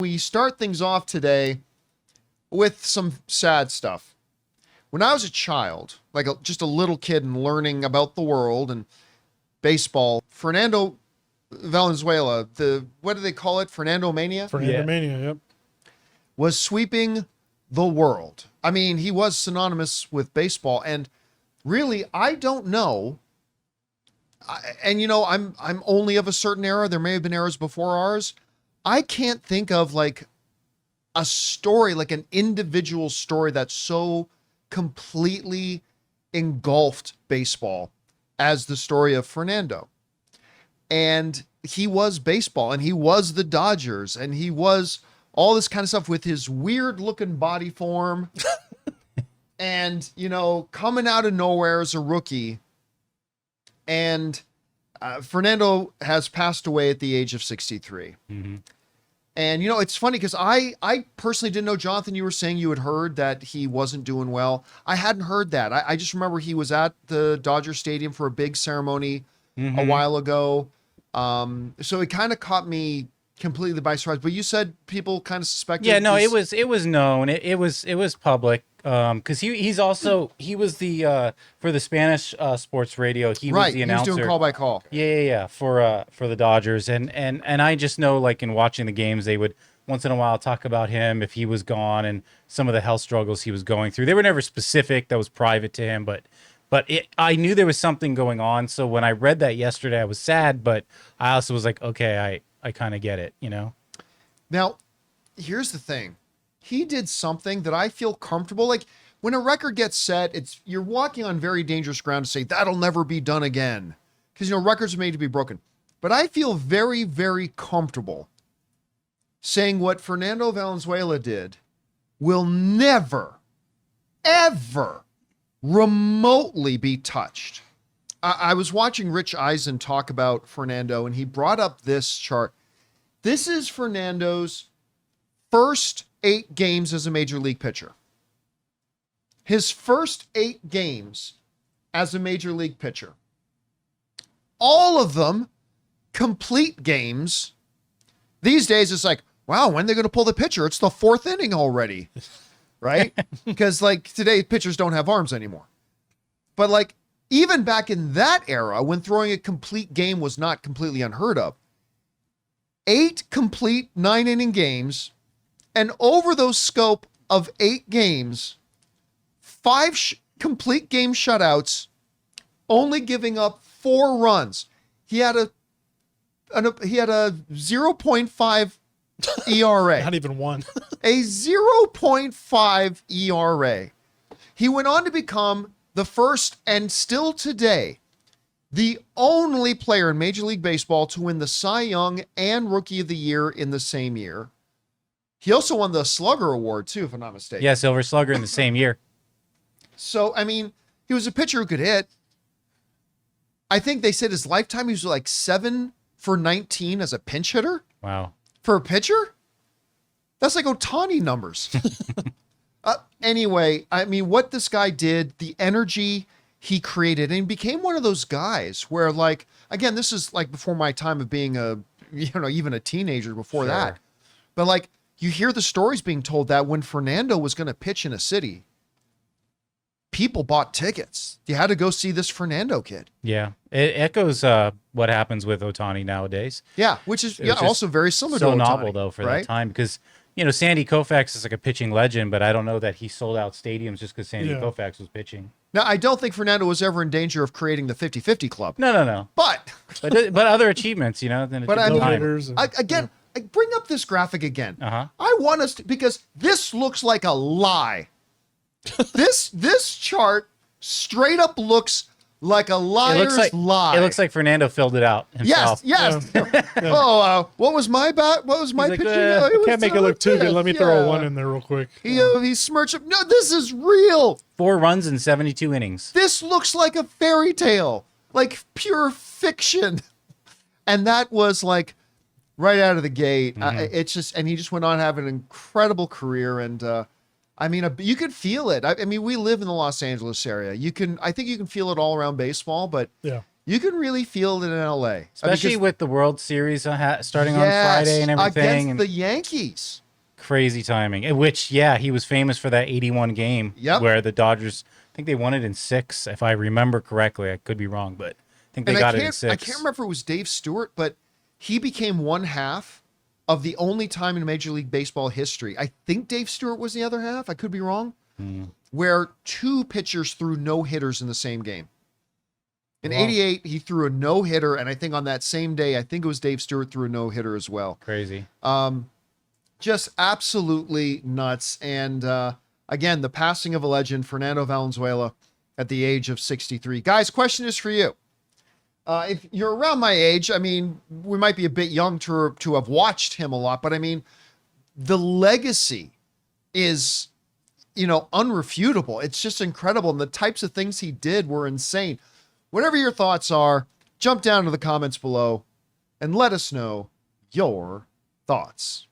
We start things off today with some sad stuff. When I was a child, like just a little kid and learning about the world and baseball, Fernando Valenzuela, what do they call it? Fernandomania? Fernandomania, yep. Was sweeping the world. I mean, he was synonymous with baseball, and really, I don't know. I'm only of a certain era. There may have been eras before ours. I can't think of like a story, like an individual story that so completely engulfed baseball as the story of Fernando. And he was baseball, and he was the Dodgers, and he was all this kind of stuff with his weird looking body form and, coming out of nowhere as a rookie. And Fernando has passed away at the age of 63. Mm-hmm. And, it's funny because I personally didn't know, Jonathan, you were saying you had heard that he wasn't doing well. I hadn't heard that. I just remember he was at the Dodger Stadium for a big ceremony a while ago. So it kind of caught me completely by surprise. But you said people kind of suspected. Yeah, no, it was known. It was public. Because he was the for the Spanish sports radio. He was the announcer. He was doing call by call. Yeah. For the Dodgers, and I just know, like, in watching the games, they would once in a while talk about him if he was gone and some of the health struggles he was going through. They were never specific. That was private to him, but I knew there was something going on. So when I read that yesterday, I was sad, but I also was like, okay, I kind of get it, Now, here's the thing. He did something that I feel comfortable. Like when a record gets set, you're walking on very dangerous ground to say that'll never be done again. Because, records are made to be broken. But I feel very, very comfortable saying what Fernando Valenzuela did will never, ever remotely be touched. I was watching Rich Eisen talk about Fernando, and he brought up this chart. This is Fernando's first 8 games as a major league pitcher. His first 8 games as a major league pitcher. All of them complete games. These days it's like, wow, when are they going to pull the pitcher? It's the 4th inning already, right? Because like today pitchers don't have arms anymore. But like even back in that era when throwing a complete game was not completely unheard of, 8 complete 9-inning games. And over those scope of 8 games, 5 complete game shutouts, only giving up 4 runs. He had a 0.5 ERA. Not even one. A 0.5 ERA. He went on to become the first, and still today, the only player in Major League Baseball to win the Cy Young and Rookie of the Year in the same year. He also won the Slugger Award, too, if I'm not mistaken. Yeah, Silver Slugger in the same year. So, I mean, he was a pitcher who could hit. I think they said his lifetime, he was like 7 for 19 as a pinch hitter. Wow. For a pitcher? That's like Ohtani numbers. Anyway, I mean, what this guy did, the energy he created, and he became one of those guys where, like, again, this is like before my time of being even a teenager before that. But like, you hear the stories being told that when Fernando was going to pitch in a city, people bought tickets. You had to go see this Fernando kid. Yeah. It echoes what happens with Ohtani nowadays. Yeah, which is also very similar to Ohtani. So novel, though, for that time. Because, Sandy Koufax is like a pitching legend, but I don't know that he sold out stadiums just because Sandy Koufax was pitching. Now, I don't think Fernando was ever in danger of creating the 50-50 club. No. But other achievements, But I mean, I bring up this graphic again. I want us to, because this looks like a lie. This chart straight up looks like a liar's lie. It looks like Fernando filled it out himself. Yes. Oh, what was my pitching? Can't make it look too good. Let me throw a 1 in there real quick. He smirched up. No, this is real. 4 runs in 72 innings. This looks like a fairy tale, like pure fiction. And that was like right out of the gate. It's just, and he just went on to have an incredible career. And I mean, you could feel it. I mean, we live in the Los Angeles area. I think you can feel it all around baseball, but You can really feel it in LA. Especially with the World Series starting on Yes, Friday and everything. against And the Yankees. crazy timing. In which, yeah, he was famous for that 81 game Yep. where the Dodgers, I think they won it in 6, if I remember correctly. I could be wrong, but I think they got it in 6. I can't remember if it was Dave Stewart, but he became one half of the only time in Major League Baseball history. I think Dave Stewart was the other half. I could be wrong. Where 2 pitchers threw no hitters in the same game. In 88, he threw a no hitter, and I think on that same day, I think it was Dave Stewart threw a no hitter as well. Crazy. Just absolutely nuts. And again, the passing of a legend, Fernando Valenzuela, at the age of 63. Guys, question is for you. If you're around my age, I mean, we might be a bit young to have watched him a lot, but I mean, the legacy is, unrefutable. It's just incredible. And the types of things he did were insane. Whatever your thoughts are, jump down to the comments below and let us know your thoughts.